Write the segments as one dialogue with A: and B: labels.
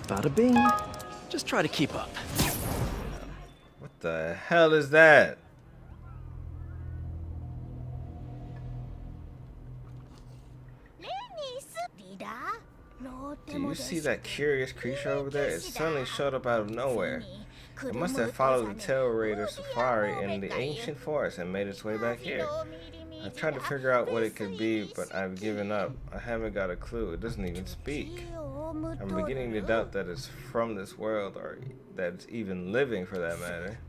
A: bada bing. Just try to keep up.
B: What the hell is that? Do you see that curious creature over there? It suddenly showed up out of nowhere. It must have followed the Tail Raider safari in the ancient forest and made its way back here. I've tried to figure out what it could be, but I've given up. I haven't got a clue. It doesn't even speak. I'm beginning to doubt that it's from this world, or that it's even living for that matter.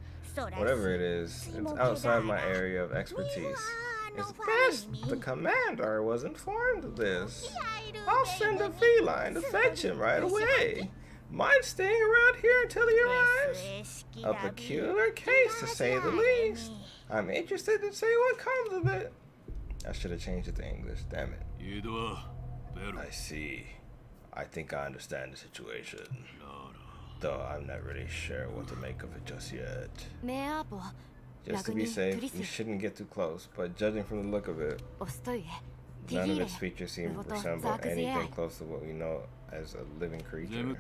B: Whatever it is, it's outside my area of expertise. It's best the commander was informed of this. I'll send a feline to fetch him right away. Mind staying around here until he arrives? A peculiar case, to say the least. I'm interested to see what comes of it. I should have changed it to English, damn it. I see. I think I understand the situation. Though I'm not really sure what to make of it just yet. Just to be safe, we shouldn't get too close, but judging from the look of it, none of its features seem to resemble anything close to what we know as a living creature.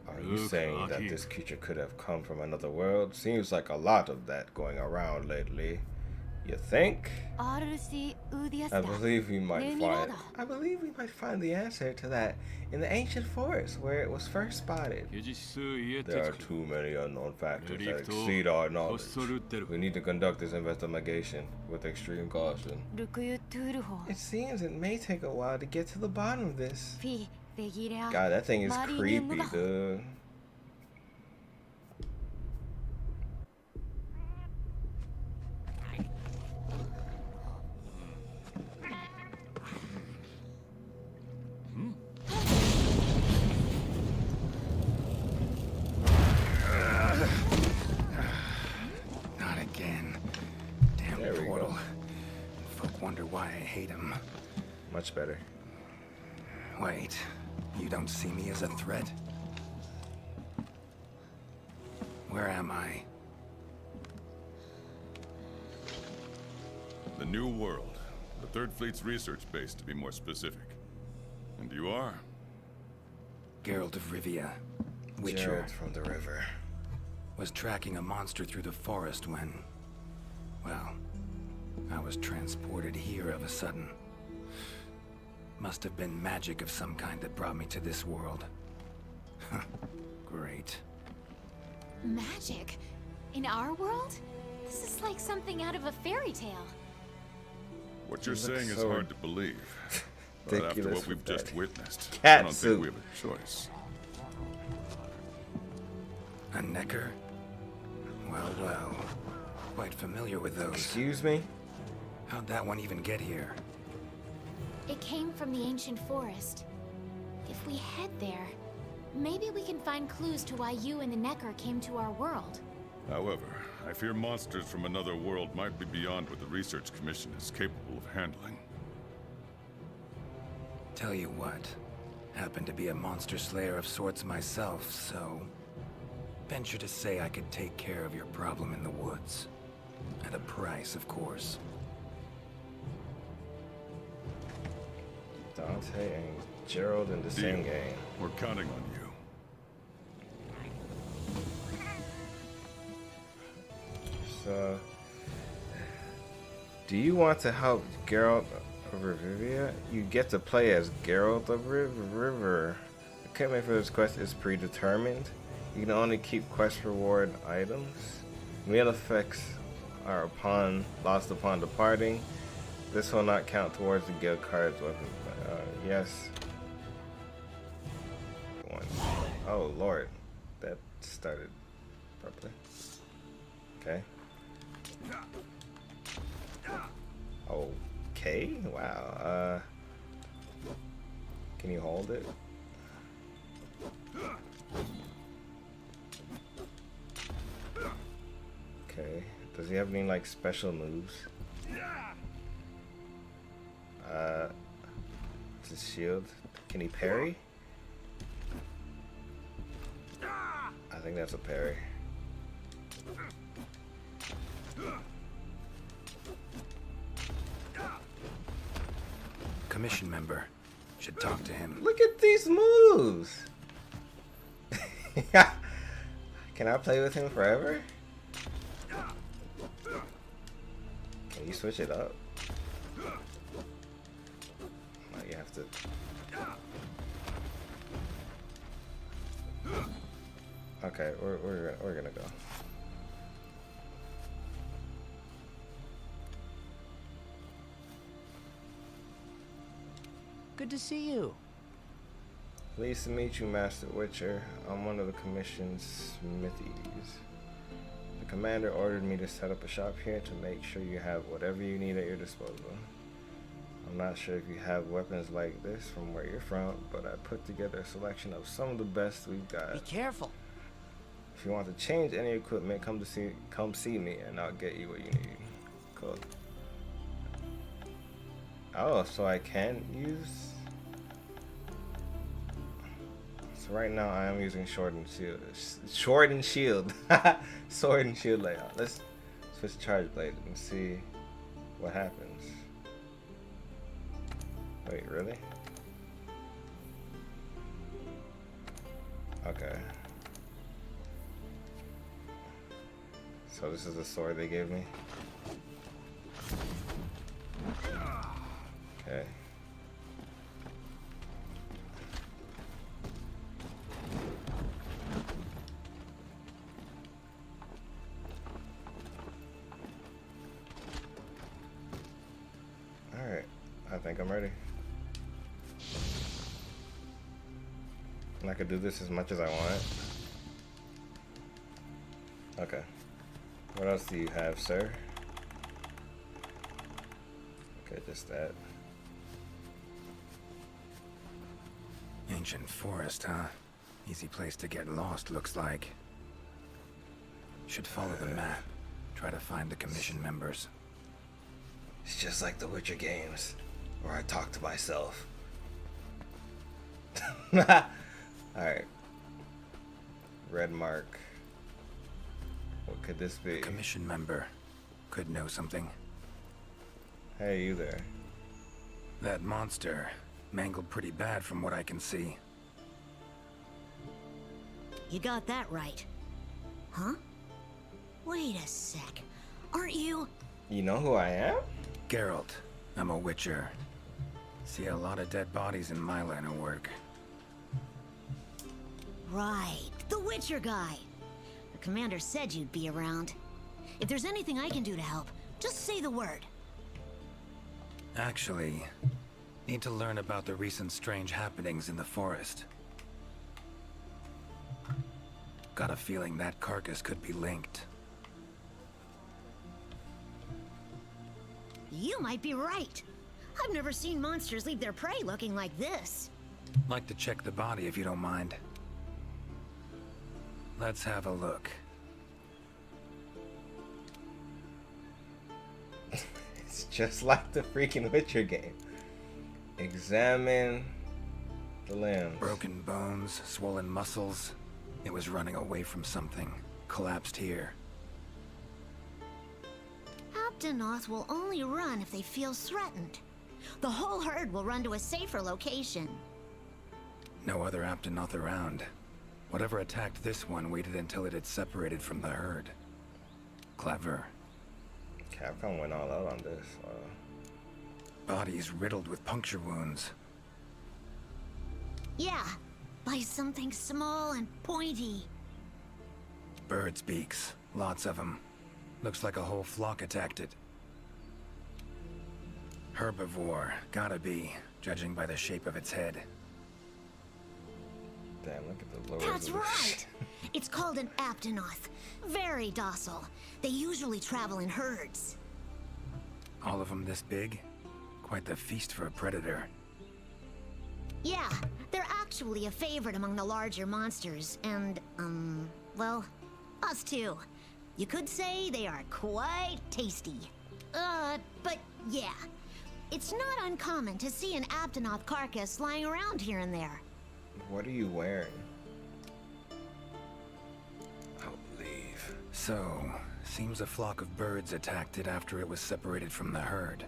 B: Are you saying that this creature could have come from another world? Seems like a lot of that going around lately. You think? I believe we might find the answer to that in the ancient forest where it was first spotted. There are too many unknown factors that exceed our knowledge. We need to conduct this investigation with extreme caution. It seems it may take a while to get to the bottom of this. God, that thing is creepy, dude.
C: Not again. Damn portal. Folk wonder why I hate him.
B: Much better.
C: Wait, you don't see me as a threat? Where am I?
D: The New World. The Third Fleet's research base, to be more specific. And you are?
C: Geralt of Rivia. Witcher.
B: Geralt from the river.
C: Was tracking a monster through the forest when... well, I was transported here of a sudden. Must have been magic of some kind that brought me to this world. Great.
E: Magic? In our world? This is like something out of a fairy tale.
D: What you're saying is hard to believe. But after what we've just witnessed, I don't think we have a choice.
C: A Necker? Well, well. Quite familiar with those.
B: Excuse me?
C: How'd that one even get here?
E: It came from the ancient forest. If we head there, maybe we can find clues to why you and the Necker came to our world.
D: However, I fear monsters from another world might be beyond what the Research Commission is capable of handling.
C: Tell you what, happen to be a monster slayer of sorts myself, so... venture to say I could take care of your problem in the woods. At a price, of course.
B: Dante and Gerald in the same game.
D: We're counting on you.
B: So, do you want to help Geralt of Rivia? You get to play as Geralt of River. The commitment for this quest is predetermined. You can only keep quest reward items. Meal effects are lost upon departing. This will not count towards the guild card's weapon. Yes. Oh lord, that started properly. Okay. Okay. Wow. Can you hold it? Okay. Does he have any like special moves? His shield. Can he parry? I think that's a parry.
C: Commission member. Should talk to him.
B: Look at these moves. Can I play with him forever? Can you switch it up? Oh, you have to. Okay, we're gonna go.
A: Good to see you.
B: Pleased to meet you, Master Witcher. I'm one of the Commission's smithies. The commander ordered me to set up a shop here to make sure you have whatever you need at your disposal. I'm not sure if you have weapons like this from where you're from, but I put together a selection of some of the best we've got.
A: Be careful.
B: If you want to change any equipment, come see me, and I'll get you what you need. Cool. Oh, so I can use. So right now I am using sword and shield. Sword and shield. Sword and shield layout. Let's switch charge blade and see what happens. Wait, really? Okay. So this is the sword they gave me. Okay. Alright, I think I'm ready. And I could do this as much as I want. Okay. What else do you have, sir? Okay, just that.
C: Ancient forest, huh? Easy place to get lost, looks like. Should follow the map. Try to find the Commission members.
B: It's just like the Witcher games, where I talk to myself. Alright. Red mark. What could this be?
C: Commission member. Could know something.
B: Hey, you there.
C: That monster. Mangled pretty bad from what I can see.
F: You got that right. Huh? Wait a sec. Aren't you?
B: You know who I am?
C: Geralt. I'm a Witcher. See a lot of dead bodies in my line of work.
F: Right. The Witcher guy. The commander said you'd be around. If there's anything I can do to help, just say the word.
C: Actually, need to learn about the recent strange happenings in the forest. Got a feeling that carcass could be linked.
F: You might be right. I've never seen monsters leave their prey looking like this.
C: Like to check the body if you don't mind. Let's have a look.
B: It's just like the freaking Witcher game. Examine the limbs.
C: Broken bones, swollen muscles. It was running away from something. Collapsed here.
F: Aptonoth will only run if they feel threatened. The whole herd will run to a safer location.
C: No other Aptonoth around. Whatever attacked this one waited until it had separated from the herd. Clever.
B: Capcom went all out on this.
C: Bodies riddled with puncture wounds.
F: Yeah, by something small and pointy.
C: Birds' beaks. Lots of them. Looks like a whole flock attacked it. Herbivore. Gotta be, judging by the shape of its head.
B: Damn, look at the lower.
F: That's right! It's called an Aptonoth. Very docile. They usually travel in herds.
C: All of them this big? Quite the feast for a predator.
F: Yeah, they're actually a favorite among the larger monsters, and, well, us too. You could say they are quite tasty. But yeah. It's not uncommon to see an Aptonoth carcass lying around here and there.
B: What are you wearing? I'll leave.
C: So, seems a flock of birds attacked it after it was separated from the herd.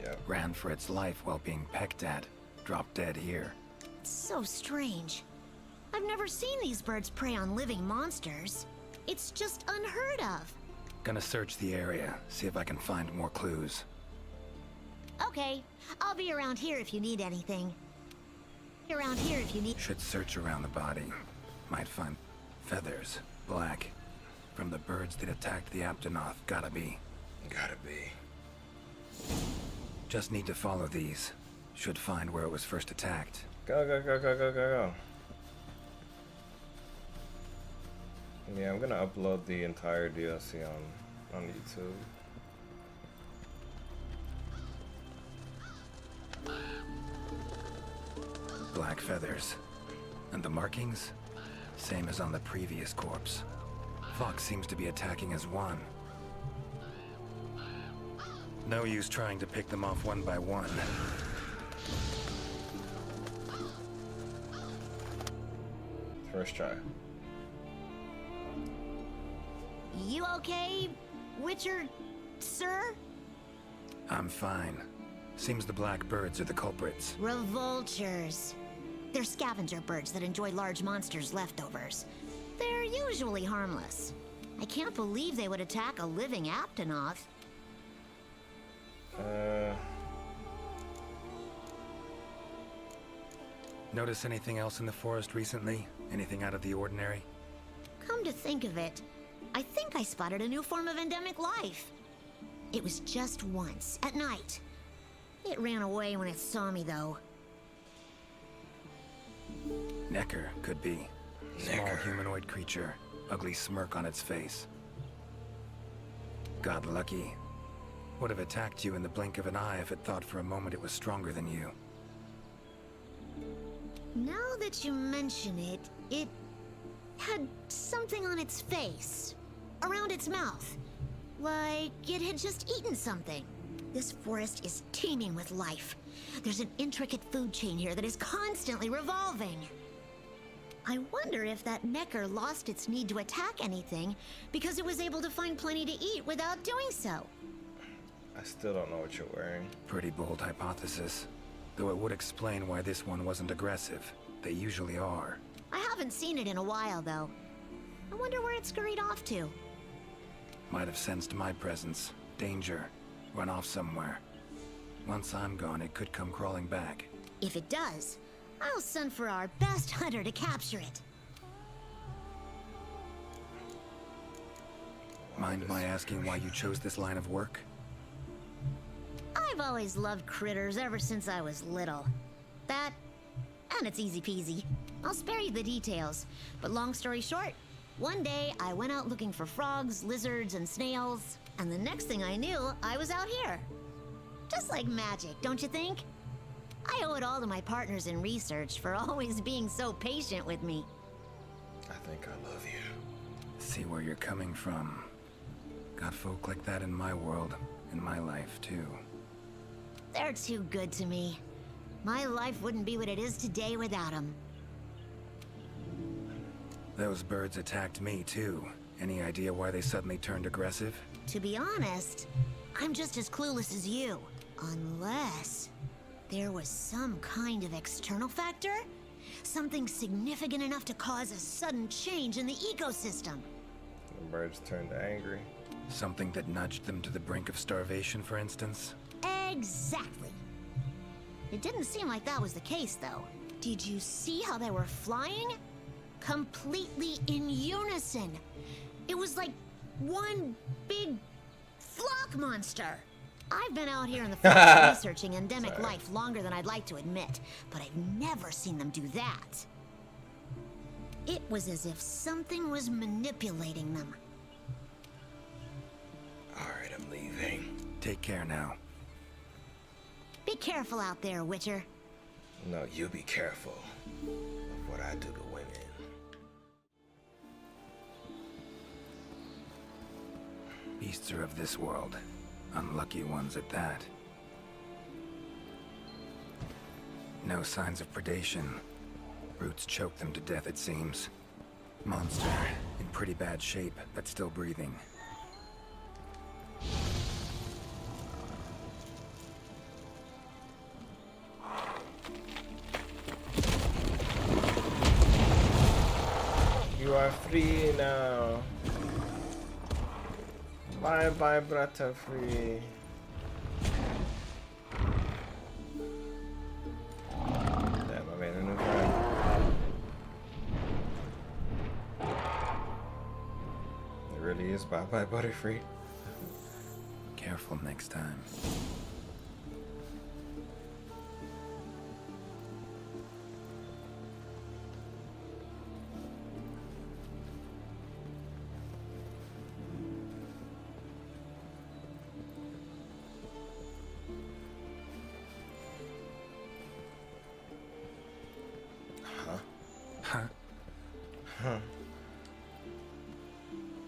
B: Yep.
C: Ran for its life while being pecked at. Dropped dead here.
F: It's so strange. I've never seen these birds prey on living monsters. It's just unheard of.
C: Gonna search the area, see if I can find more clues.
F: Okay, I'll be around here if you need anything.
C: Should search around the body. Might find feathers, black. From the birds that attacked the Aptonoth, gotta be. Just need to follow these. Should find where it was first attacked.
B: Go. Yeah, I'm gonna upload the entire DLC on YouTube.
C: Black feathers. And the markings? Same as on the previous corpse. Fox seems to be attacking as one. No use trying to pick them off one by one.
B: First try.
F: You okay, Witcher, sir?
C: I'm fine. Seems the black birds are the culprits.
F: Revoltures. They're scavenger birds that enjoy large monsters' leftovers. They're usually harmless. I can't believe they would attack a living Aptonoth.
C: Notice anything else in the forest recently? Anything out of the ordinary?
F: Come to think of it, I think I spotted a new form of endemic life. It was just once, at night. It ran away when it saw me, though.
C: Necker, could be. Small humanoid creature, ugly smirk on its face. Got lucky. Would have attacked you in the blink of an eye if it thought for a moment it was stronger than you.
F: Now that you mention it, it had something on its face, around its mouth, like it had just eaten something. This forest is teeming with life. There's an intricate food chain here that is constantly revolving. I wonder if that Necker lost its need to attack anything because it was able to find plenty to eat without doing so.
B: I still don't know what you're wearing.
C: Pretty bold hypothesis. Though it would explain why this one wasn't aggressive. They usually are.
F: I haven't seen it in a while, though. I wonder where it scurried off to.
C: Might have sensed my presence. Danger. Run off somewhere. Once I'm gone, it could come crawling back.
F: If it does, I'll send for our best hunter to capture it.
C: Mind my asking why you chose this line of work?
F: I've always loved critters ever since I was little. That, and it's easy peasy. I'll spare you the details, but long story short, one day I went out looking for frogs, lizards, and snails, and the next thing I knew, I was out here. Just like magic, don't you think? I owe it all to my partners in research for always being so patient with me.
B: I think I love you.
C: See where you're coming from. Got folk like that in my world, in my life too.
F: They're too good to me. My life wouldn't be what it is today without them.
C: Those birds attacked me too. Any idea why they suddenly turned aggressive?
F: To be honest, I'm just as clueless as you. Unless there was some kind of external factor? Something significant enough to cause a sudden change in the ecosystem.
B: The birds turned angry.
C: Something that nudged them to the brink of starvation, for instance?
F: Exactly. It didn't seem like that was the case, though. Did you see how they were flying? Completely in unison. It was like one big flock monster. I've been out here in the forest researching endemic life longer than I'd like to admit, but I've never seen them do that. It was as if something was manipulating them.
B: Alright, I'm leaving.
C: Take care now.
F: Be careful out there, Witcher.
B: No, you be careful of what I do to women.
C: Beasts are of this world. Unlucky ones at that. No signs of predation. Roots choke them to death, it seems. Monster, in pretty bad shape, but still breathing.
B: are free now. Bye bye, Brata free. Damn, I made a new friend. It really is bye bye, Butterfree.
C: Careful next time.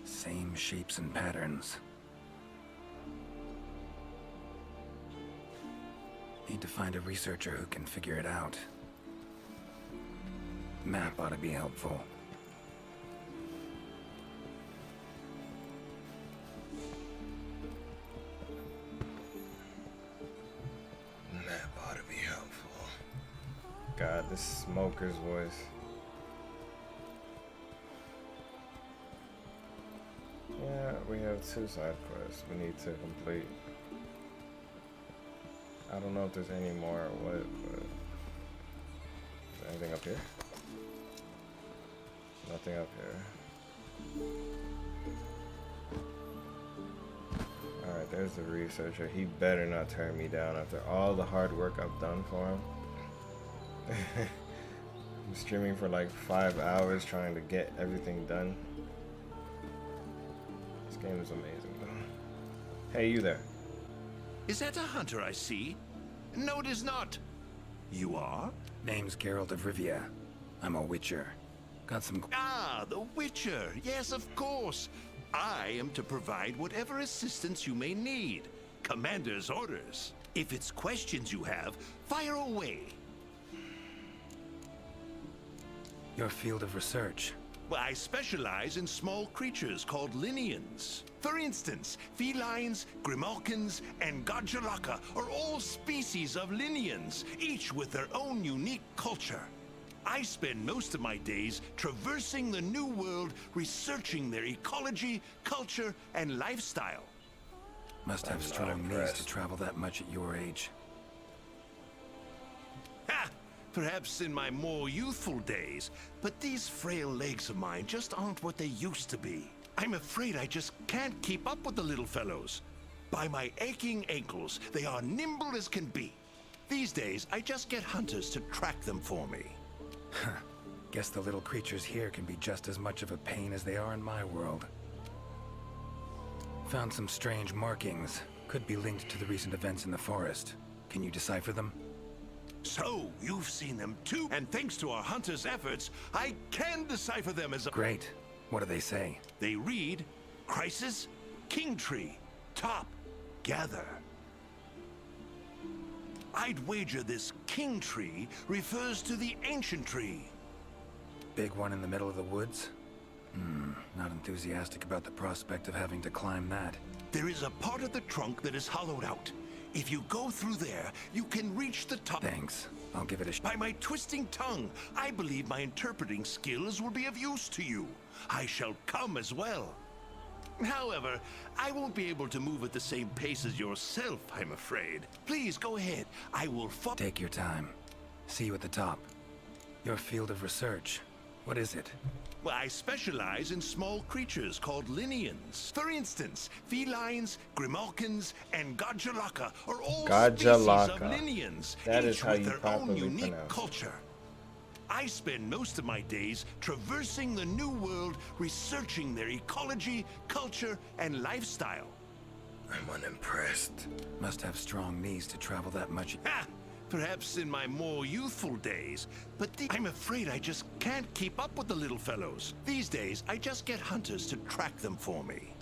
C: Same shapes and patterns. Need to find a researcher who can figure it out. Map ought to be helpful.
B: Map ought to be helpful. God, this smoker's voice. Yeah, we have 2 side quests we need to complete. I don't know if there's any more or what, but... Is there anything up here? Nothing up here. Alright, there's the researcher. He better not turn me down after all the hard work I've done for him. I'm streaming for like 5 hours trying to get everything done. This game is amazing though. Hey, you there.
G: Is that a hunter I see? No, it is not. You are?
C: Name's Geralt of Rivia. I'm a witcher. Got some...
G: Ah, the Witcher. Yes, of course. I am to provide whatever assistance you may need. Commander's orders. If it's questions you have, fire away.
C: Your field of research.
G: Well, I specialize in small creatures called Linians. For instance, felines, grimalkins, and Godjalaka are all species of Linians, each with their own unique culture. I spend most of my days traversing the New World, researching their ecology, culture, and lifestyle.
C: Must have strong knees to travel that much at your age.
G: Ha! Perhaps in my more youthful days, but these frail legs of mine just aren't what they used to be. I'm afraid I just can't keep up with the little fellows. By my aching ankles, they are nimble as can be. These days, I just get hunters to track them for me.
C: Guess the little creatures here can be just as much of a pain as they are in my world. Found some strange markings. Could be linked to the recent events in the forest. Can you decipher them?
G: So, you've seen them too, and thanks to our hunters' efforts, I can decipher them as a...
C: Great. What do they say?
G: They read, Crisis, King Tree, Top, Gather. I'd wager this King Tree refers to the Ancient Tree.
C: Big one in the middle of the woods? Not enthusiastic about the prospect of having to climb that.
G: There is a part of the trunk that is hollowed out. If you go through there, you can reach the top.
C: Thanks. I'll give it a
G: By my twisting tongue, I believe my interpreting skills will be of use to you. I shall come as well. However, I won't be able to move at the same pace as yourself, I'm afraid. Please go ahead. I will
C: Take your time. See you at the top. Your field of research. What is it?
G: Well, I specialize in small creatures called Linians. For instance, felines, grimalkins, and Godjalaka are all species of Linians, each with their own unique culture. I spend most of my days traversing the New World, researching their ecology, culture, and lifestyle.
B: I'm unimpressed.
C: Must have strong knees to travel that much.
G: Ha! Perhaps in my more youthful days, but I'm afraid I just can't keep up with the little fellows. These days, I just get hunters to track them for me.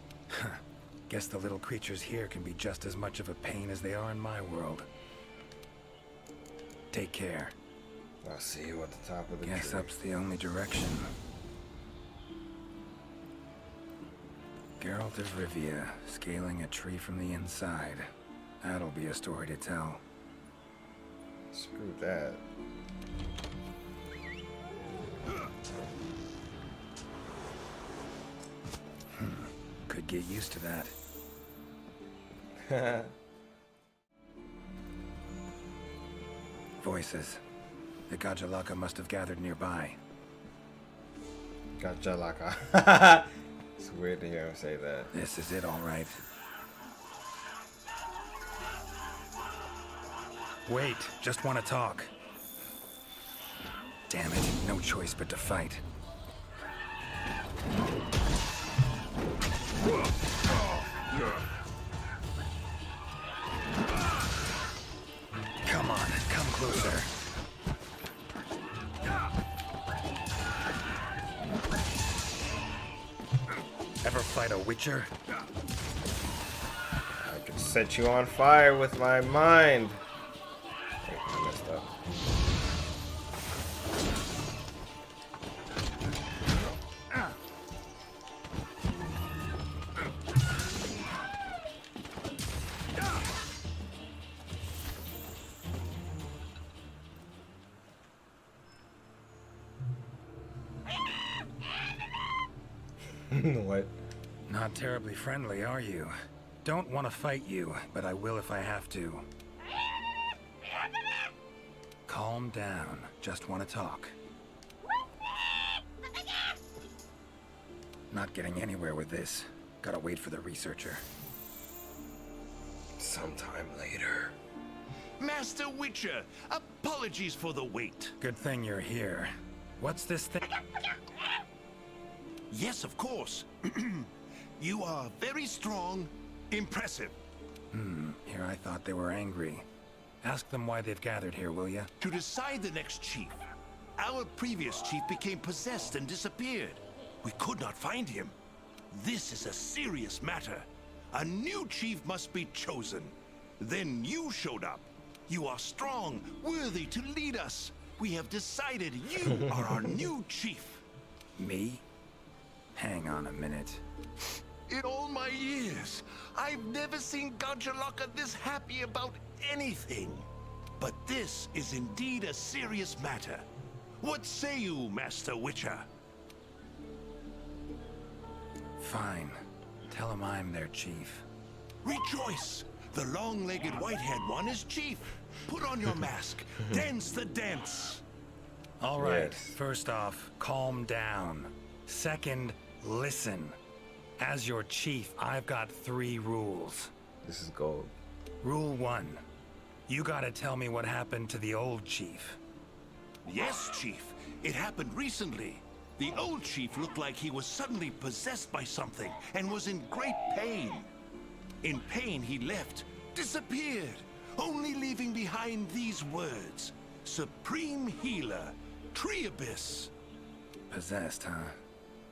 C: Guess the little creatures here can be just as much of a pain as they are in my world. Take care.
B: I'll see you at the top of the
C: Guess
B: tree.
C: up's the only direction. Geralt of Rivia, scaling a tree from the inside. That'll be a story to tell.
B: Screw that.
C: Could get used to that. Voices. The Gajalaka must have gathered nearby.
B: Gajalaka. It's weird to hear him say that.
C: This is it, all right. Wait, just want to talk. Damn it, no choice but to fight. Come on, come closer. Ever fight a Witcher?
B: I can set you on fire with my mind. Wait, I messed up. What?
C: Not terribly friendly, are you? Don't want to fight you, but I will if I have to. Calm down. Just want to talk. Not getting anywhere with this. Gotta wait for the researcher.
B: Sometime later.
G: Master Witcher, apologies for the wait.
C: Good thing you're here. What's this thing?
G: Yes, of course. You are very strong, impressive.
C: Here I thought they were angry. Ask them why they've gathered here, will ya?
G: To decide the next chief. Our previous chief became possessed and disappeared. We could not find him. This is a serious matter. A new chief must be chosen. Then you showed up. You are strong, worthy to lead us. We have decided you are our new chief.
C: Me? Hang on a minute.
G: In all my years, I've never seen Gajalaka this happy about anything. But this is indeed a serious matter. What say you, Master Witcher?
C: Fine. Tell them I'm their chief.
G: Rejoice! The long-legged white-haired one is chief. Put on your mask. Dance the dance.
C: All right.
B: Yes.
C: First off, calm down. Second, listen. As your chief, I've got 3 rules.
B: This is gold.
C: Rule 1. You gotta tell me what happened to the old chief.
G: Yes, Chief. It happened recently. The old chief looked like he was suddenly possessed by something and was in great pain. In pain, he left, disappeared, only leaving behind these words. Supreme Healer, Triabyss.
C: Possessed, huh?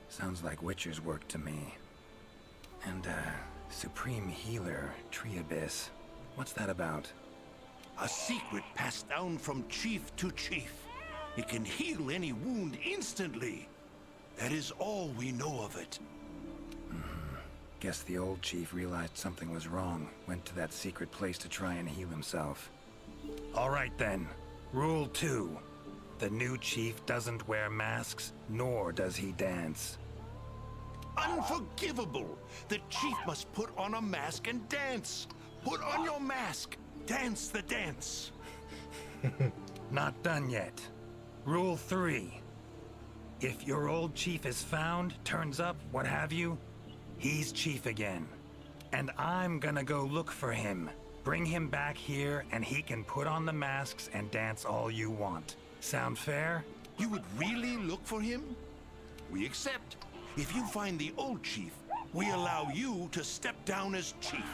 C: Sounds like Witcher's work to me. And, Supreme Healer, Triabyss. What's that about?
G: A secret passed down from chief to chief. It can heal any wound instantly. That is all we know of it.
C: Guess the old chief realized something was wrong, went to that secret place to try and heal himself. All right then. Rule 2. The new chief doesn't wear masks, nor does he dance.
G: Unforgivable! The chief must put on a mask and dance. Put on your mask. Dance the dance.
C: Not done yet. Rule 3. If your old chief is found, turns up, what have you, he's chief again. And I'm gonna go look for him. Bring him back here, and he can put on the masks and dance all you want. Sound fair?
G: You would really look for him? We accept. If you find the old chief, we allow you to step down as chief.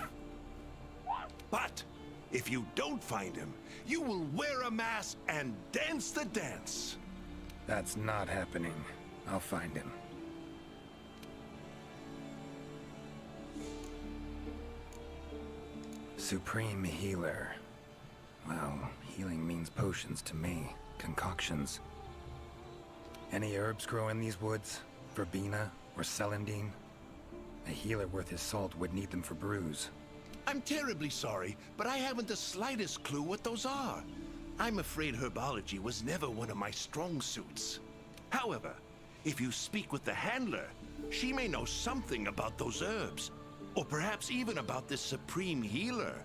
G: But if you don't find him, you will wear a mask and dance the dance.
C: That's not happening. I'll find him. Supreme Healer. Well, healing means potions to me. Concoctions. Any herbs grow in these woods? Verbena or celandine? A healer worth his salt would need them for brews.
G: I'm terribly sorry, but I haven't the slightest clue what those are. I'm afraid herbology was never one of my strong suits. However, if you speak with the handler, She may know something about those herbs, or perhaps even about this Supreme Healer.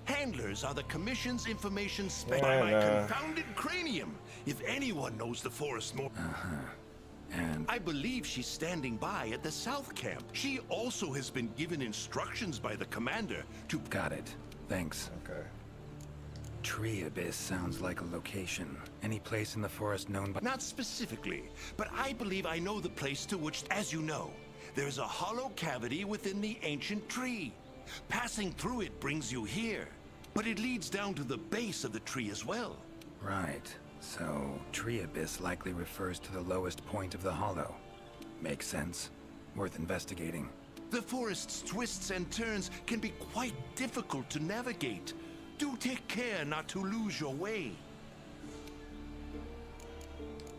G: Handlers are the Commission's information spec by my confounded cranium. If anyone knows the forest more...
C: And
G: I believe she's standing by at the South Camp. She also has been given instructions by the commander to...
C: Got it. Thanks.
B: Okay.
C: Tree Abyss sounds like a location. Any place in the forest known by...
G: Not specifically, but I believe I know the place to which, as you know, there's a hollow cavity within the ancient tree. Passing through it brings you here, but it leads down to the base of the tree as well.
C: Right. So, Tree Abyss likely refers to the lowest point of the hollow. Makes sense. Worth investigating.
G: The forest's twists and turns can be quite difficult to navigate. Do take care not to lose your way.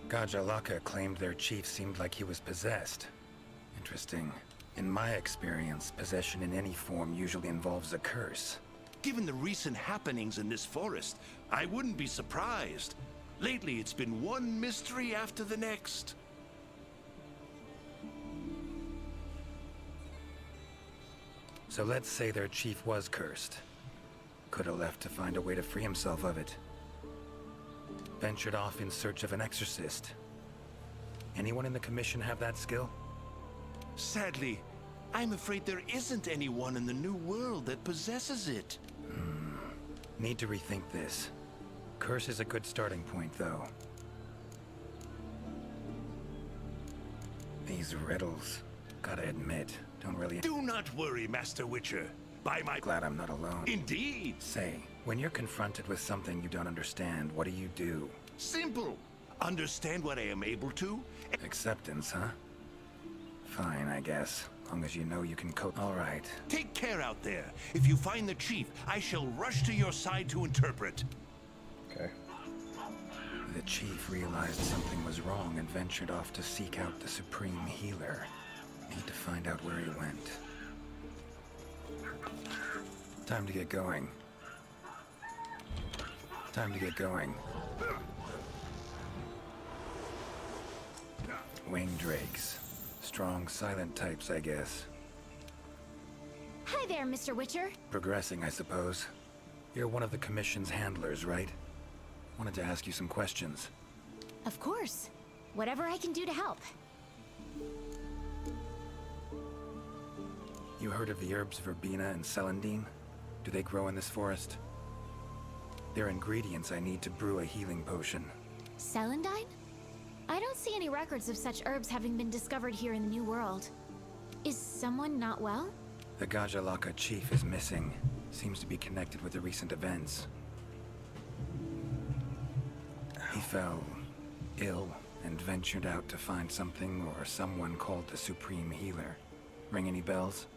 C: Gajalaka claimed their chief seemed like he was possessed. Interesting. In my experience, possession in any form usually involves a curse.
G: Given the recent happenings in this forest, I wouldn't be surprised. Lately, it's been one mystery after the next.
C: So let's say their chief was cursed. Could have left to find a way to free himself of it. Ventured off in search of an exorcist. Anyone in the Commission have that skill?
G: Sadly, I'm afraid there isn't anyone in the New World that possesses it.
C: Need to rethink this. Curse is a good starting point, though. These riddles, gotta admit, don't really...
G: Do not worry, Master Witcher. By my...
C: Glad I'm not alone.
G: Indeed.
C: Say, when you're confronted with something you don't understand, what do?
G: Simple. Understand what I am able to.
C: Acceptance, huh? Fine, I guess. Long as you know you can cope. All right.
G: Take care out there. If you find the chief, I shall rush to your side to interpret.
B: Okay.
C: The chief realized something was wrong and ventured off to seek out the Supreme Healer. Need to find out where he went. Time to get going. Winged drakes. Strong, silent types, I guess.
E: Hi there, Mr. Witcher.
C: Progressing, I suppose. You're one of the Commission's handlers, right? Wanted to ask you some questions.
E: Of course. Whatever I can do to help.
C: You heard of the herbs Verbena and Celandine? Do they grow in this forest? They're ingredients I need to brew a healing potion.
E: Celandine? I don't see any records of such herbs having been discovered here in the New World. Is someone not well?
C: The Gajalaka chief is missing. Seems to be connected with the recent events. He fell ill and ventured out to find something or someone called the Supreme Healer. Ring any bells?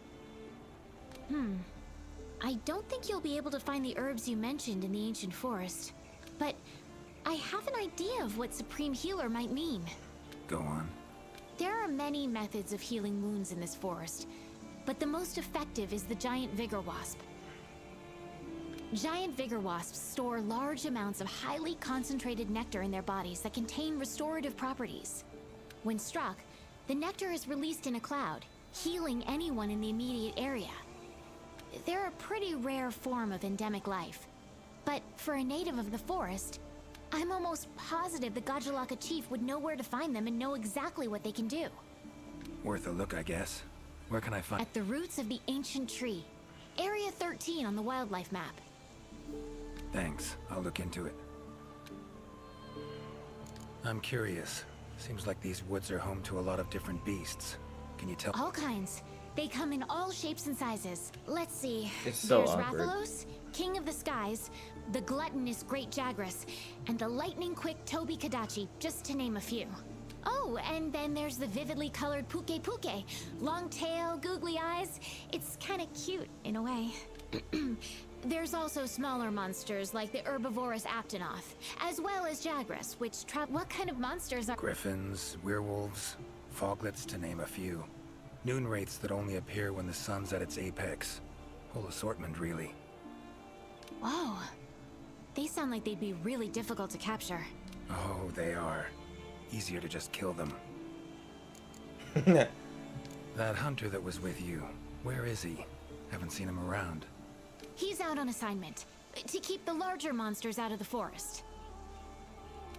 E: I don't think you'll be able to find the herbs you mentioned in the ancient forest. But I have an idea of what Supreme Healer might mean.
C: Go on.
E: There are many methods of healing wounds in this forest, but the most effective is the giant vigor wasp. Giant vigor wasps store large amounts of highly concentrated nectar in their bodies that contain restorative properties. When struck, the nectar is released in a cloud, healing anyone in the immediate area. They're a pretty rare form of endemic life, but for a native of the forest, I'm almost positive the Gajalaka chief would know where to find them and know exactly what they can do.
C: Worth a look, I guess. Where can I find...
E: At the roots of the ancient tree. Area 13 on the wildlife map.
C: Thanks. I'll look into it. I'm curious. Seems like these woods are home to a lot of different beasts. Can you tell...
E: All kinds. They come in all shapes and sizes. Let's see.
B: It's so
E: There's
B: awkward.
E: Rathalos, King of the Skies, the gluttonous Great Jagras, and the lightning-quick Toby Kadachi, just to name a few. Oh, and then there's the vividly colored Puke Puke. Long tail, googly eyes. It's kind of cute, in a way. There's also smaller monsters like the herbivorous Aptonoth, as well as Jagras, which trap... What kind of monsters are...
C: Griffins, werewolves, foglets, to name a few. Noon wraiths that only appear when the sun's at its apex. Whole assortment, really.
E: Whoa. They sound like they'd be really difficult to capture.
C: Oh, they are. Easier to just kill them. That hunter that was with you, where is he? Haven't seen him around.
E: He's out on assignment to keep the larger monsters out of the forest.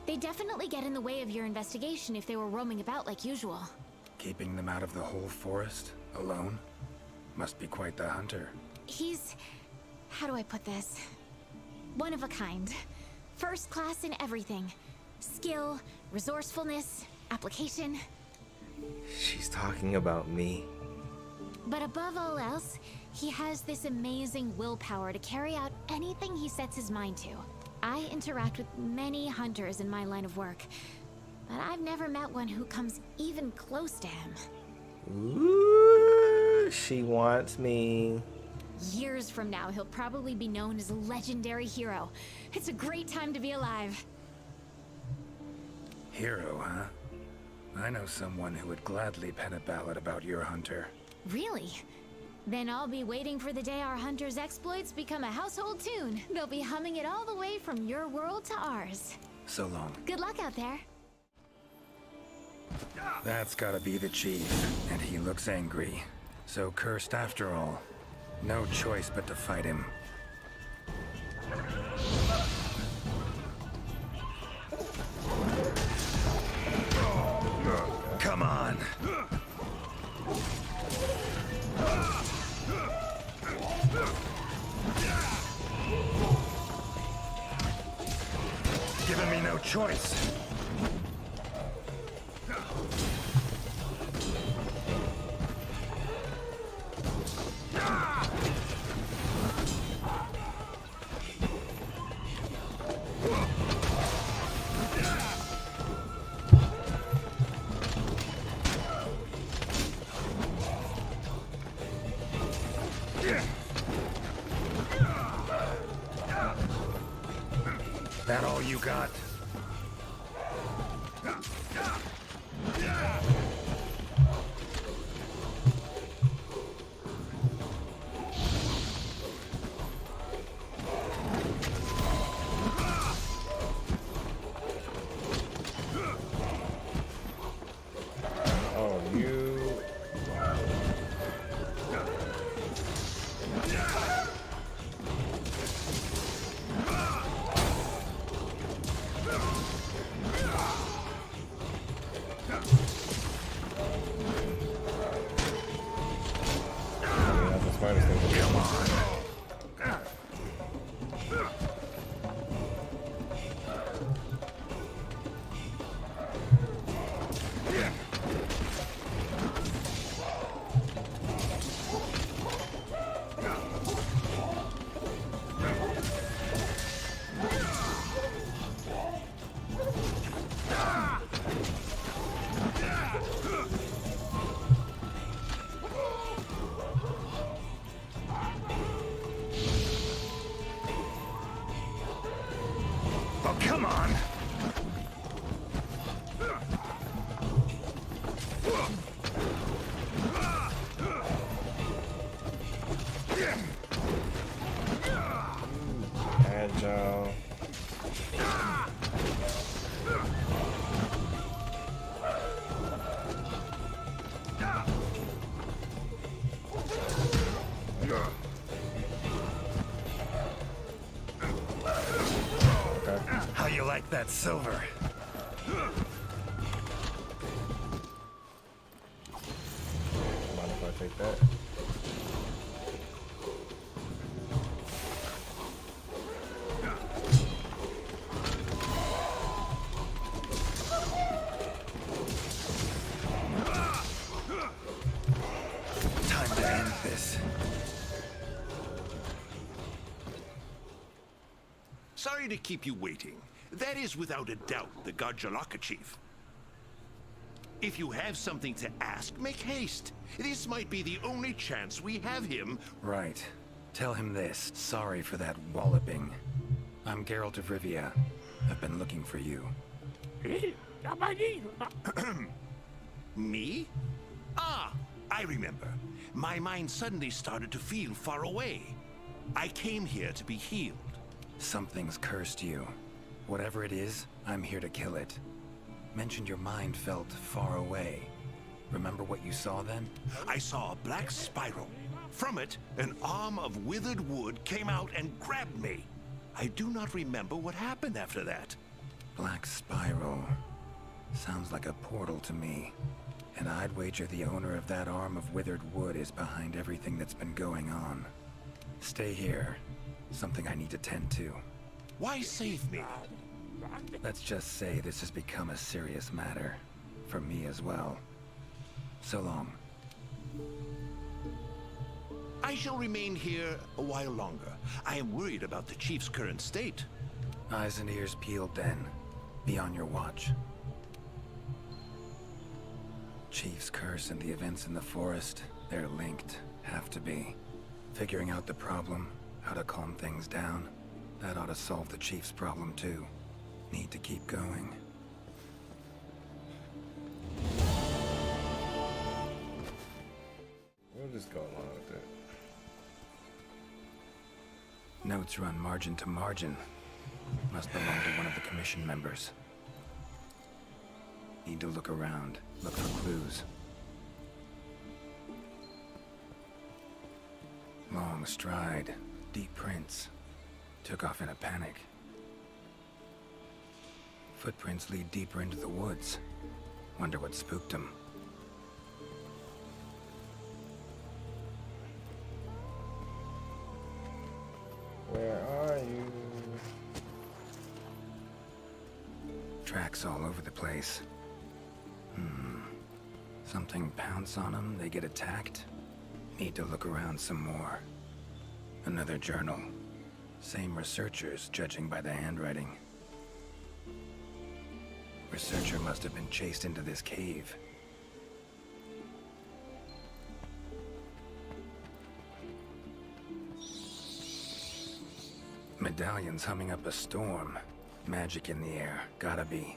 E: They definitely get in the way of your investigation if they were roaming about like usual.
C: Keeping them out of the whole forest? Alone? Must be quite the hunter.
E: He's... how do I put this? One of a kind. First class in everything. Skill, resourcefulness, application.
B: She's talking about me.
E: But above all else, he has this amazing willpower to carry out anything he sets his mind to. I interact with many hunters in my line of work, but I've never met one who comes even close to him.
B: Ooh, she wants me.
E: Years from now, he'll probably be known as a legendary hero. It's a great time to be alive.
C: Hero, huh? I know someone who would gladly pen a ballad about your hunter.
E: Really? Then I'll be waiting for the day our hunter's exploits become a household tune. They'll be humming it all the way from your world to ours.
C: So long.
E: Good luck out there.
C: That's gotta be the chief, and he looks angry. So cursed after all. No choice but to fight him. Come on! Giving me no choice. That all you got?
B: Oh, you. Oh, come on! Agile.
C: How you like that silver?
B: Mind if I take that?
C: Time to end this.
G: Sorry to keep you waiting. That is without a doubt the Garjalaka chief. If you have something to ask, make haste. This might be the only chance we have him.
C: Right. Tell him this. Sorry for that walloping. I'm Geralt of Rivia. I've been looking for you.
G: Me? Ah, I remember. My mind suddenly started to feel far away. I came here to be healed.
C: Something's cursed you. Whatever it is, I'm here to kill it. Mentioned your mind felt far away. Remember what you saw then?
G: I saw a black spiral. From it, an arm of withered wood came out and grabbed me. I do not remember what happened after that.
C: Black spiral. Sounds like a portal to me. And I'd wager the owner of that arm of withered wood is behind everything that's been going on. Stay here. Something I need to tend to.
G: Why save me?
C: Let's just say this has become a serious matter. For me as well. So long.
G: I shall remain here a while longer. I am worried about the Chief's current state.
C: Eyes and ears peeled then. Be on your watch. Chief's curse and the events in the forest, they're linked. Have to be. Figuring out the problem, how to calm things down, that ought to solve the Chief's problem too. Need to keep going.
B: We'll just go along with it.
C: Notes run margin to margin. Must belong to one of the commission members. Need to look around, look for clues. Long stride, deep prints. Took off in a panic. Footprints lead deeper into the woods. Wonder what spooked him.
B: Where are you?
C: Tracks all over the place. Something pounce on them, they get attacked. Need to look around some more. Another journal. Same researchers, judging by the handwriting. Researcher must have been chased into this cave. Medallions humming up a storm. Magic in the air, gotta be.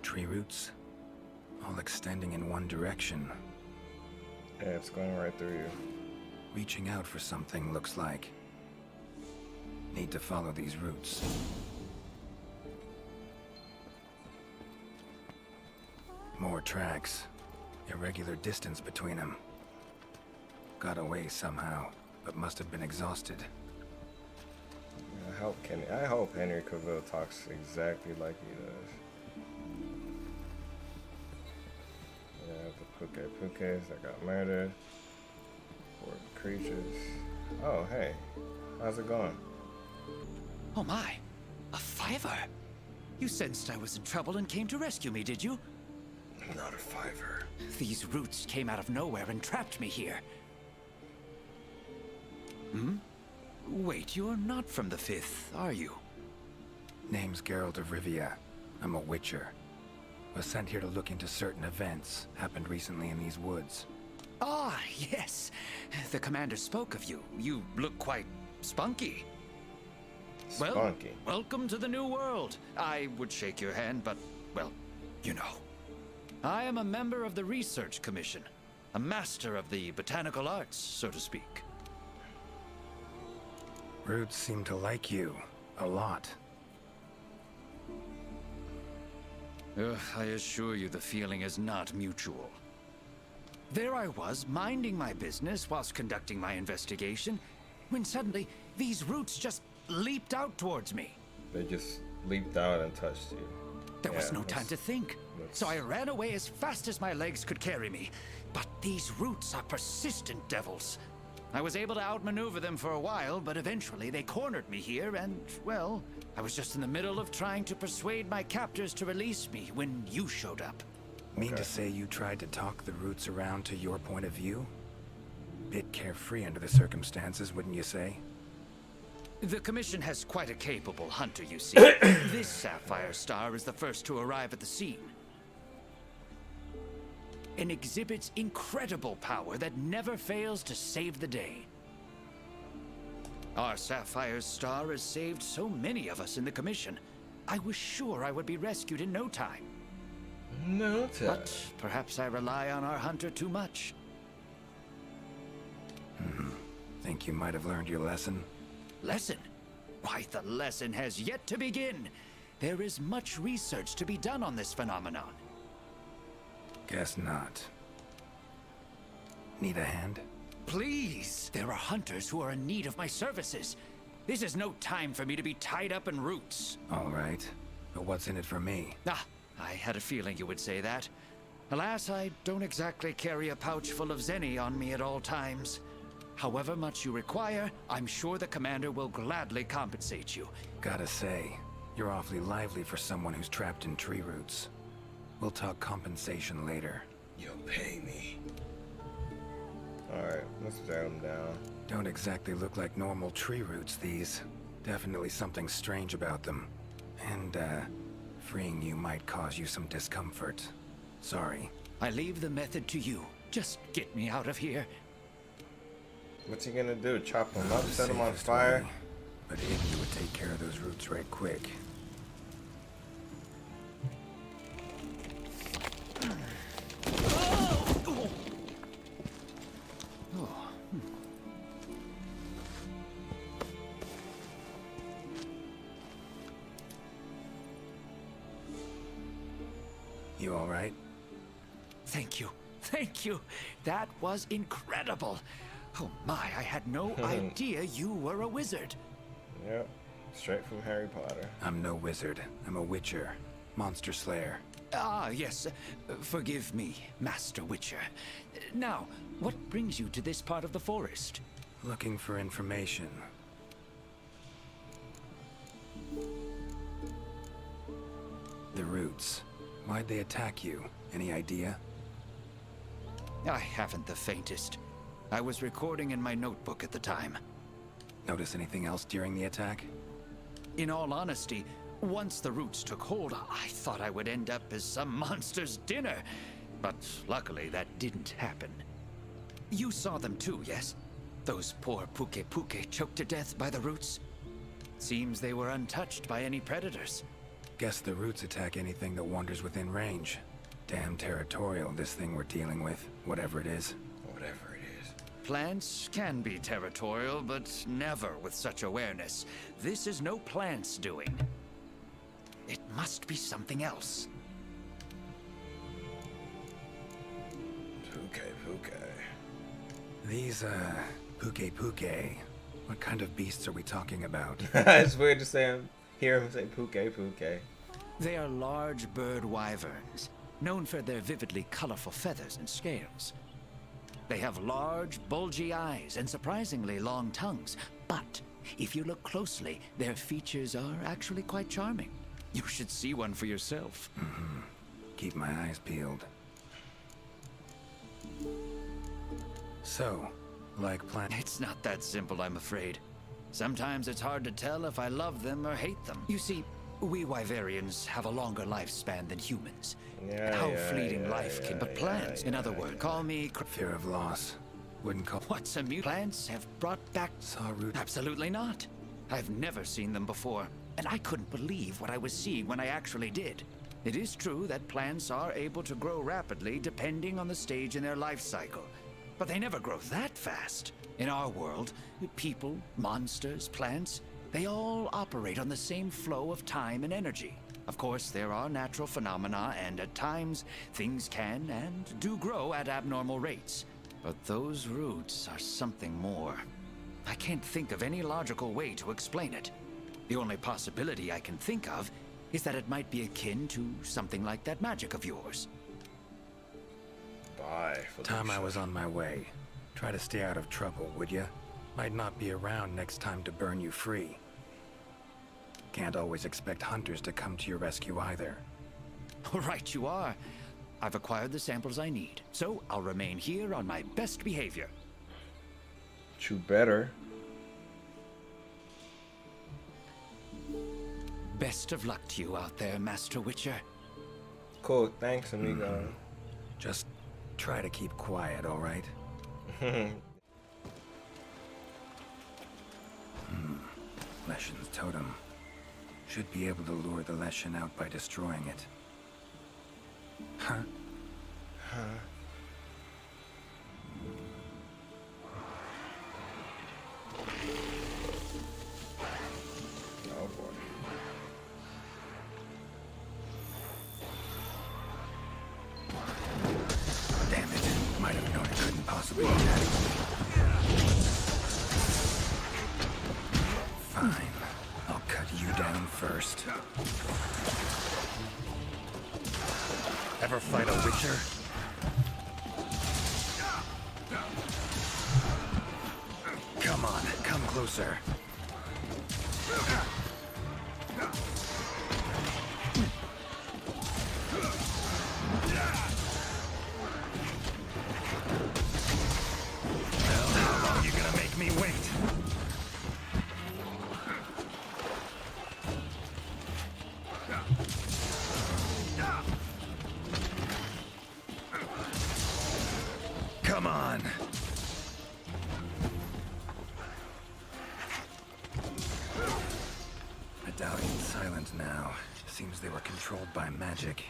C: Tree roots, all extending in one direction.
B: Yeah, it's going right through you.
C: Reaching out for something, looks like. Need to follow these roots. More tracks. Irregular distance between them. Got away somehow, but must have been exhausted.
B: I hope Henry Cavill talks exactly like he does. Yeah, the Pukes that got murdered. Poor creatures. Oh, hey. How's it going?
A: Oh my, a fiver. You sensed I was in trouble and came to rescue me, did you?
B: Not a fiver.
A: These roots came out of nowhere and trapped me here. Wait, you're not from the Fifth, are you?
C: Name's Geralt of Rivia. I'm a witcher. Was sent here to look into certain events happened recently in these woods.
A: Ah, yes. The commander spoke of you. You look quite spunky.
B: Spunky.
A: Well, welcome to the new world. I would shake your hand, but, well, you know. I am a member of the Research Commission. A master of the botanical arts, so to speak.
C: Roots seem to like you. A lot.
A: I assure you the feeling is not mutual. There I was, minding my business whilst conducting my investigation, when suddenly these roots just leaped out towards me.
B: They just leaped out and touched you.
A: There was no time to think, so I ran away as fast as my legs could carry me. But these roots are persistent devils. I was able to outmaneuver them for a while, but eventually they cornered me here and, well, I was just in the middle of trying to persuade my captors to release me when you showed up.
C: Mean to say you tried to talk the roots around to your point of view? Bit carefree under the circumstances, wouldn't you say?
A: The Commission has quite a capable hunter, you see. This Sapphire Star is the first to arrive at the scene. And exhibits incredible power that never fails to save the day. Our Sapphire Star has saved so many of us in the Commission. I was sure I would be rescued in no time.
B: No time.
A: But perhaps I rely on our hunter too much.
C: Think you might have learned your lesson?
A: Lesson? Why, the lesson has yet to begin. There is much research to be done on this phenomenon.
C: Guess not. Need a hand?
A: Please! There are hunters who are in need of my services. This is no time for me to be tied up in roots.
C: All right. But what's in it for me?
A: Ah, I had a feeling you would say that. Alas, I don't exactly carry a pouch full of zenny on me at all times. However much you require, I'm sure the commander will gladly compensate you.
C: Gotta say, you're awfully lively for someone who's trapped in tree roots. We'll talk compensation later.
B: You'll pay me. Alright, let's tear them down.
C: Don't exactly look like normal tree roots, these. Definitely something strange about them. And, freeing you might cause you some discomfort. Sorry.
A: I leave the method to you. Just get me out of here.
B: What's he gonna do? Chop them up, set them on fire?
C: Way, but if you would take care of those roots right quick. You all right?
A: Thank you. Thank you. That was incredible. Oh my, I had no idea you were a wizard.
B: Yep, straight from Harry Potter.
C: I'm no wizard. I'm a witcher. Monster slayer.
A: Ah, yes. Forgive me, Master Witcher. Now, what brings you to this part of the forest?
C: Looking for information. The roots. Why'd they attack you? Any idea?
A: I haven't the faintest. I was recording in my notebook at the time.
C: Notice anything else during the attack?
A: In all honesty, once the roots took hold, I thought I would end up as some monster's dinner. But luckily, that didn't happen. You saw them too, yes? Those poor Puke choked to death by the roots? Seems they were untouched by any predators.
C: Guess the roots attack anything that wanders within range. Damn territorial, this thing we're dealing with, whatever it is.
B: Whatever it is.
A: Plants can be territorial, but never with such awareness. This is no plant's doing. It must be something else.
B: Puke.
C: These, Puke. What kind of beasts are we talking about?
B: It's weird to hear him say Puke.
A: They are large bird wyverns, known for their vividly colorful feathers and scales. They have large, bulgy eyes and surprisingly long tongues, but if you look closely, their features are actually quite charming. You should see one for yourself.
C: Mm-hmm. Keep my eyes peeled. So, like plants?
A: It's not that simple, I'm afraid. Sometimes it's hard to tell if I love them or hate them. You see, we Wyverians have a longer lifespan than humans. How fleeting life can... But plants, in other words, call me...
C: Fear of loss. Wouldn't call...
A: What's a mute? Plants have brought back...
C: Sawroot?
A: Absolutely not. I've never seen them before, and I couldn't believe what I was seeing when I actually did. It is true that plants are able to grow rapidly depending on the stage in their life cycle, but they never grow that fast. In our world, people, monsters, plants, they all operate on the same flow of time and energy. Of course, there are natural phenomena, and at times, things can and do grow at abnormal rates. But those roots are something more. I can't think of any logical way to explain it. The only possibility I can think of is that it might be akin to something like that magic of yours.
B: Bye.
C: Time I was on my way. Try to stay out of trouble, would ya? Might not be around next time to burn you free. Can't always expect hunters to come to your rescue either.
A: Right you are. I've acquired the samples I need, so I'll remain here on my best behavior.
B: You better.
A: Best of luck to you out there, Master Witcher.
B: Cool, thanks, amigo.
C: Just try to keep quiet, all right? Leshen's totem. Should be able to lure the Leshen out by destroying it. Huh?
B: Oh boy.
C: first.
A: Ever fight a witcher?
C: Come on, come closer.
A: Well, how long are you gonna make me wait? Come on.
C: Medallion's silent now. Seems they were controlled by magic.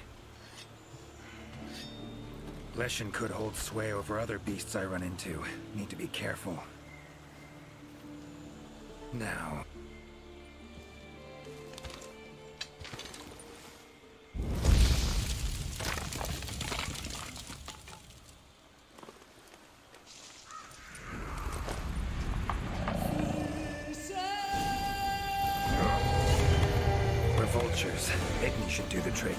C: Leshen could hold sway over other beasts I run into. Need to be careful. Now... We're vultures. Igni should do the trick.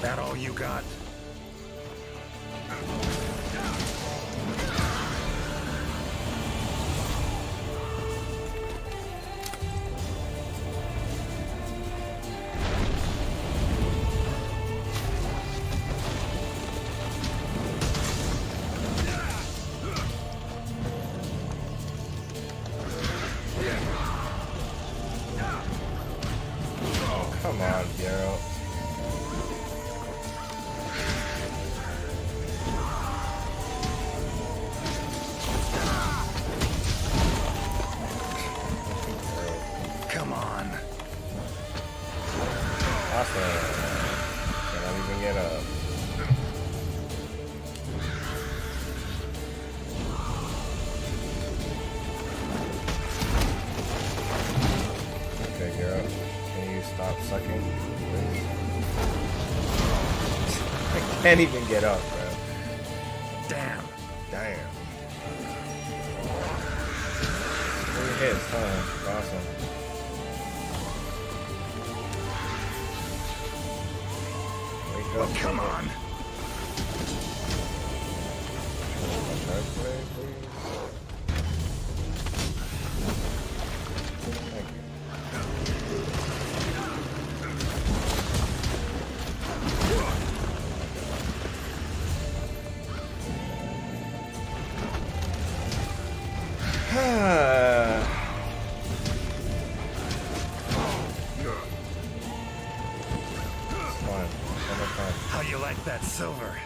A: That all you got?
B: Come on, Geralt.
C: Come on.
B: Awesome. Cannot even get up. Okay, Geralt. Can you stop sucking, please? I can't even get up, bro.
A: Damn.
B: Damn. 3 hits, huh? Awesome. Wake up.
A: Oh, come on.
B: Dark blade, please. Thank you.
A: How you like that silver?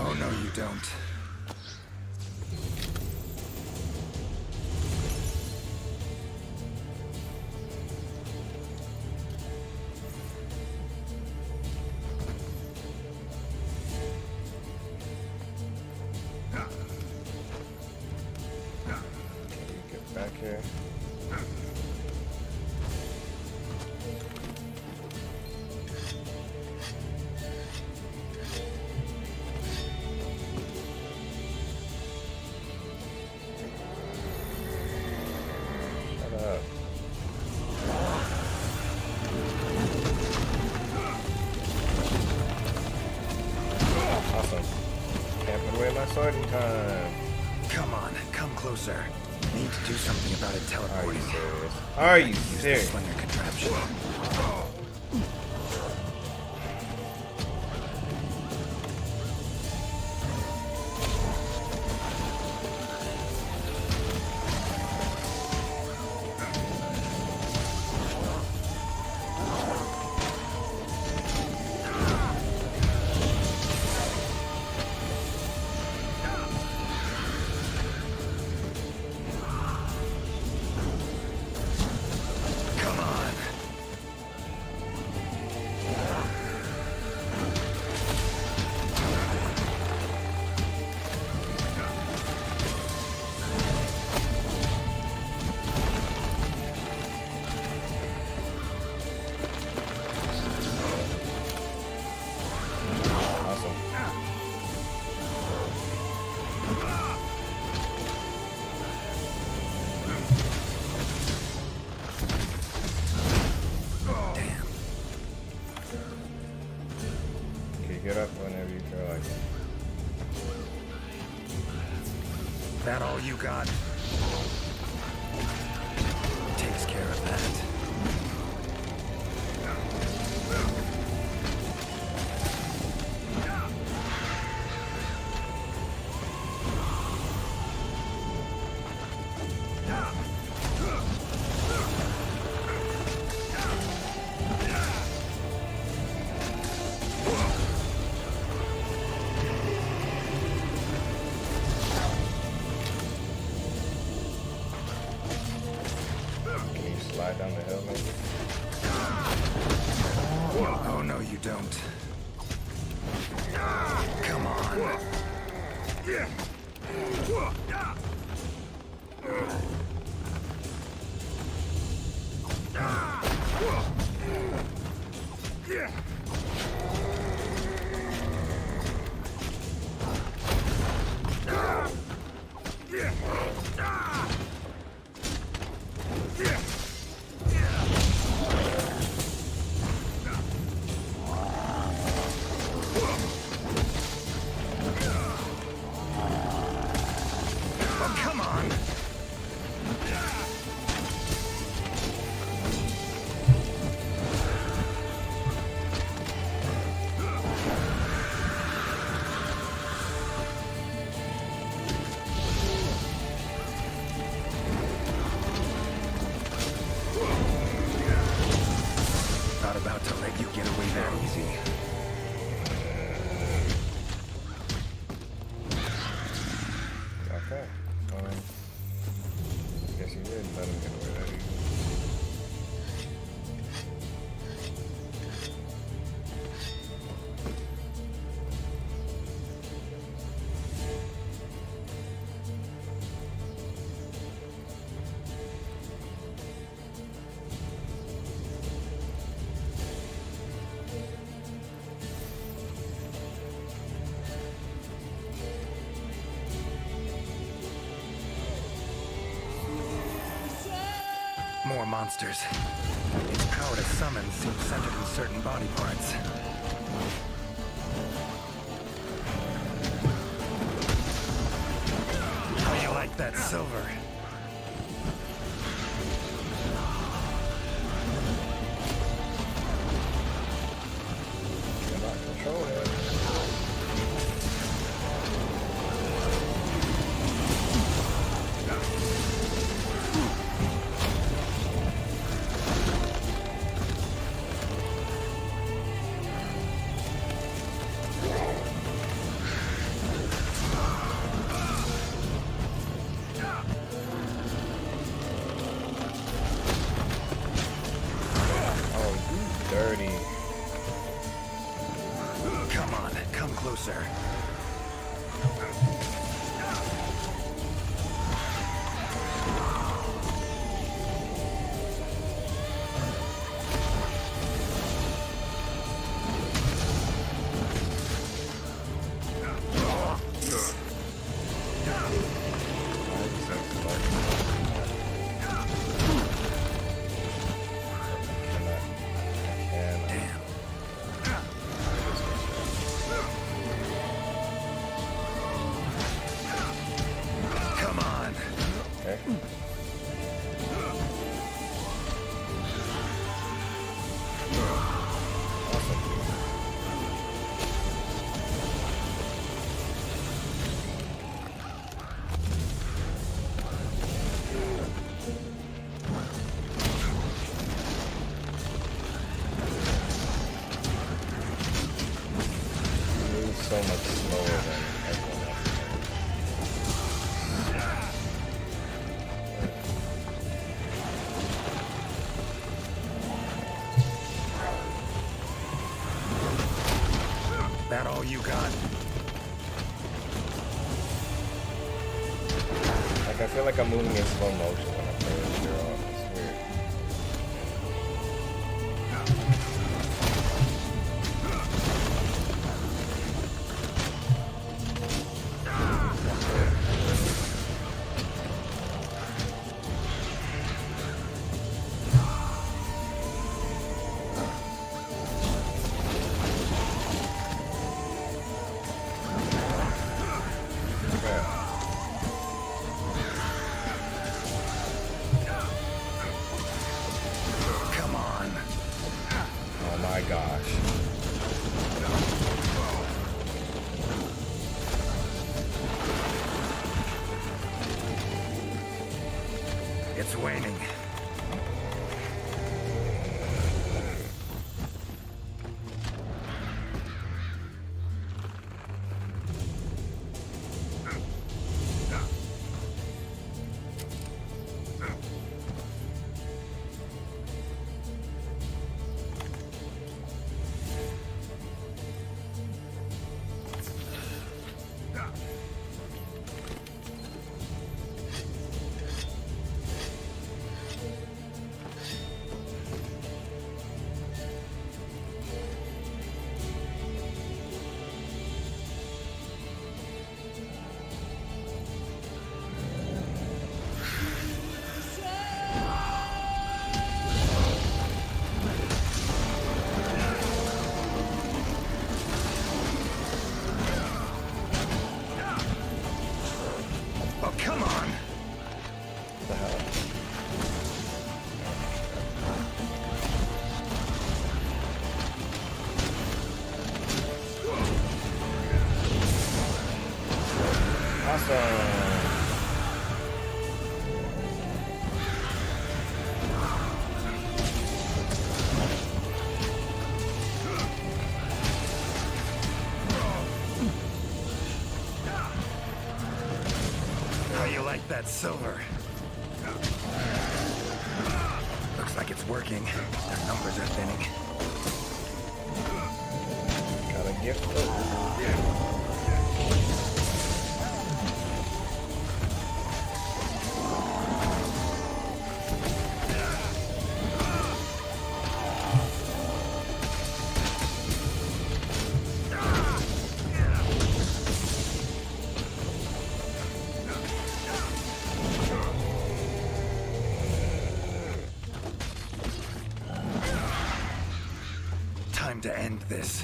C: Oh, no, you don't.
B: Get back here. Shut up. Awesome. Can't put away my swording time.
C: Come on, come closer. Need to do something about it
B: Are you
C: teleporting.
B: serious? Are you
C: Use the
B: serious?
C: slinger contraption.
B: get up whenever you feel like it.
C: That all you got? Takes care of that.
B: Down the hill, maybe?
C: Oh, no, you don't. Come on. More monsters. Its power to summon seems centered in certain body parts. How you like that silver?
B: Cannot control it. Dirty.
C: Come on, come closer.
B: So much slower than everyone else.
C: That all you got?
B: Like, I feel like I'm moving in slow motion when I play this girl. It's weird.
C: It's waning. That silver. Looks like it's working. Their numbers are thinning.
B: Gotta get
C: Time to end this.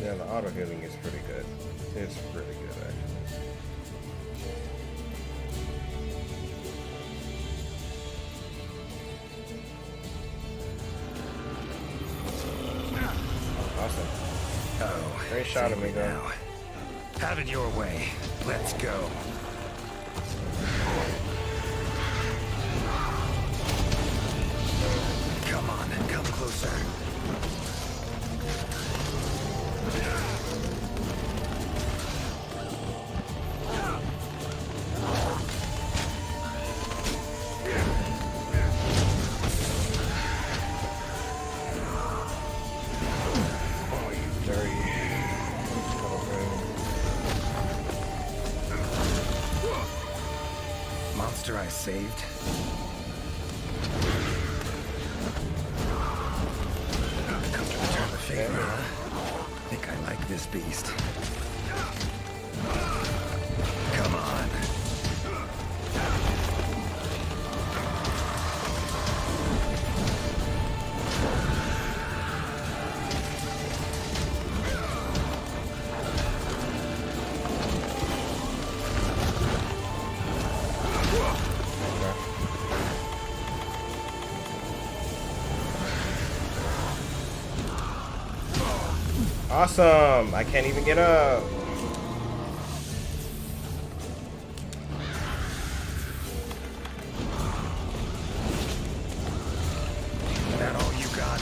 B: Yeah, the auto healing is pretty good. It's really good, actually. Awesome.
C: Oh,
B: great shot of me,
C: now. Have it your way. Let's go. Come on, come closer. Monster I saved. Come to return the favor, huh? Think I like this beast. Come on.
B: Awesome! I can't even get up.
C: Is that all you got?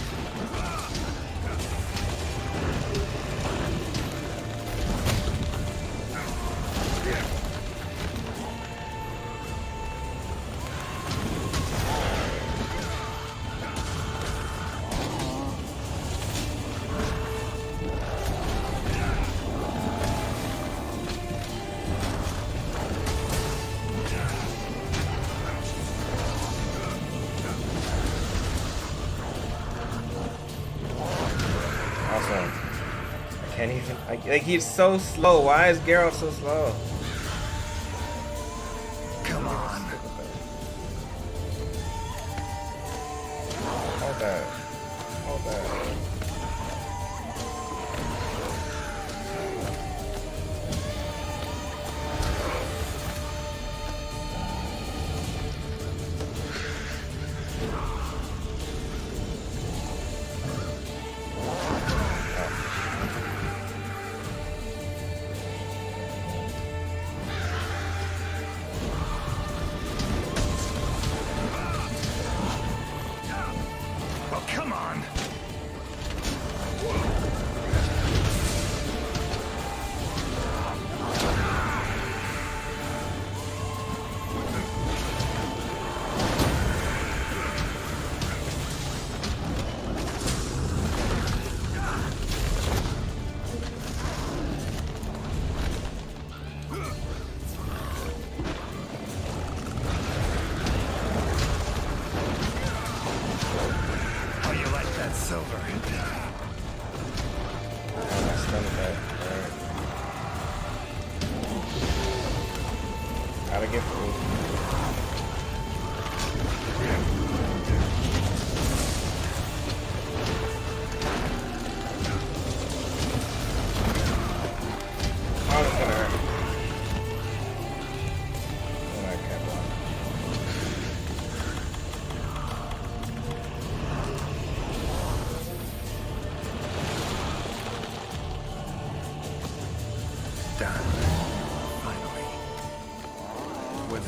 B: Awesome. I can't even. Like, he's so slow. Why is Geralt so slow?
C: Come on.
B: Hold that. Hold that.
C: Come on!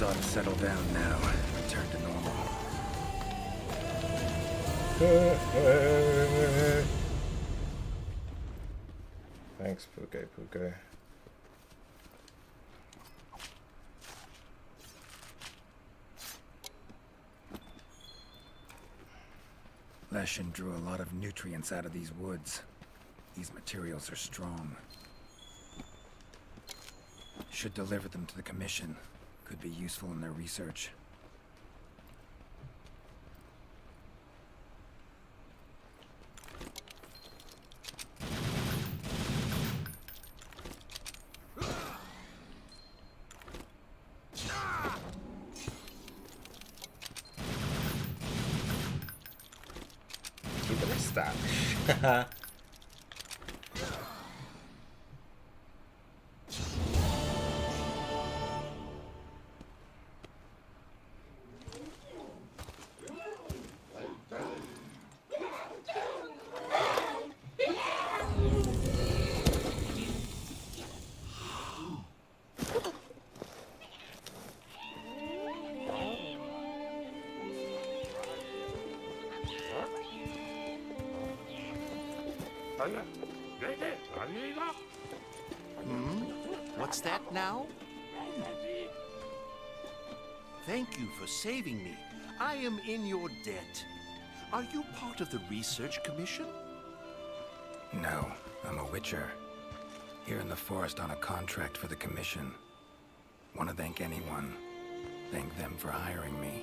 C: Ought to settle down now. Return to normal.
B: Thanks, Puke.
C: Leshen drew a lot of nutrients out of these woods. These materials are strong. Should deliver them to the Commission. Could be useful in their research.
B: Keep it stylish.
G: What's that now? Thank you for saving me. I am in your debt. Are you part of the Research Commission?
C: No, I'm a Witcher. Here in the forest on a contract for the Commission. Want to thank anyone. Thank them for hiring me.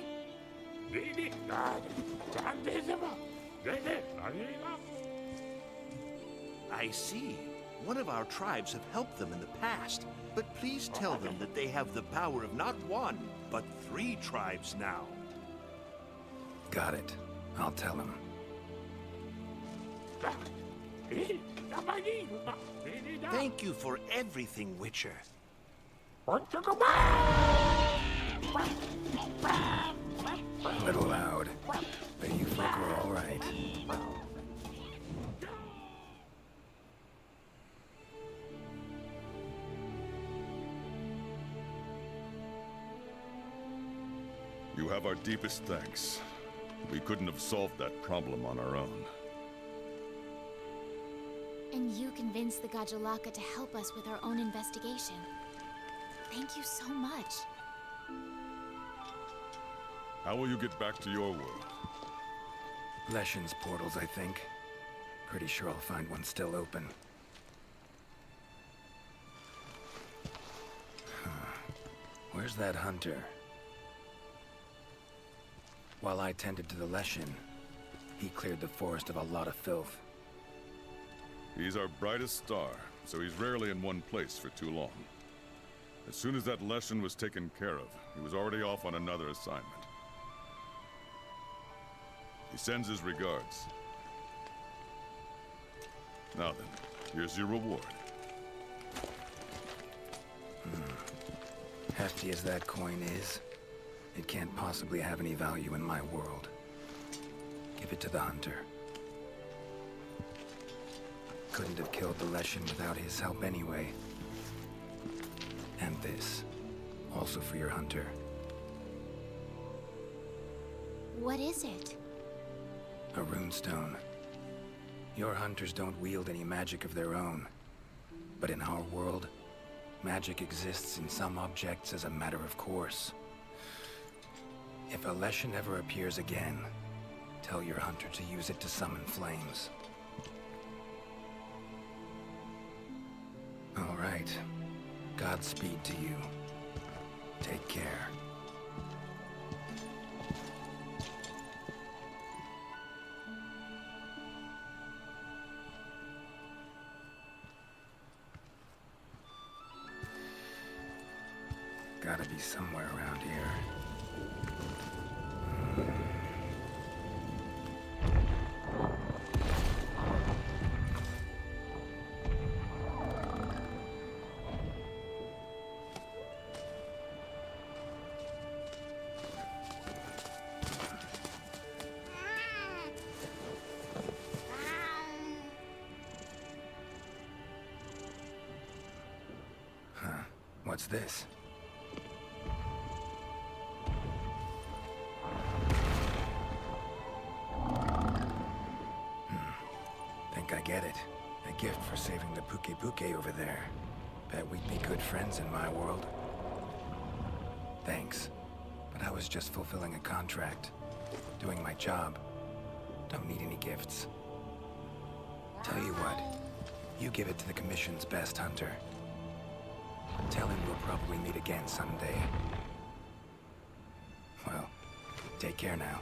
G: I see. One of our tribes have helped them in the past, but please tell them that they have the power of not one, but 3 tribes now.
C: Got it. I'll tell him.
G: Thank you for everything, Witcher.
C: A little loud, but you folk are all right.
D: You have our deepest thanks. We couldn't have solved that problem on our own.
E: And you convinced the Gajalaka to help us with our own investigation. Thank you so much.
D: How will you get back to your world?
C: Leshen's portals, I think. Pretty sure I'll find one still open. Where's that hunter? While I tended to the Leshen, he cleared the forest of a lot of filth.
D: He's our brightest star, so he's rarely in one place for too long. As soon as that Leshen was taken care of, he was already off on another assignment. He sends his regards. Now then, here's your reward.
C: Hefty as that coin is, it can't possibly have any value in my world. Give it to the hunter. Couldn't have killed the Leshen without his help anyway. And this, also for your hunter.
E: What is it?
C: A runestone. Your hunters don't wield any magic of their own. But in our world, magic exists in some objects as a matter of course. If a Leshen ever appears again, tell your hunter to use it to summon flames. All right. Godspeed to you. Take care. Gotta be somewhere around here. Huh. What's this? I get it. A gift for saving the Puke over there. Bet we'd be good friends in my world. Thanks. But I was just fulfilling a contract. Doing my job. Don't need any gifts. Tell you what. You give it to the Commission's best hunter. Tell him we'll probably meet again someday. Well, take care now.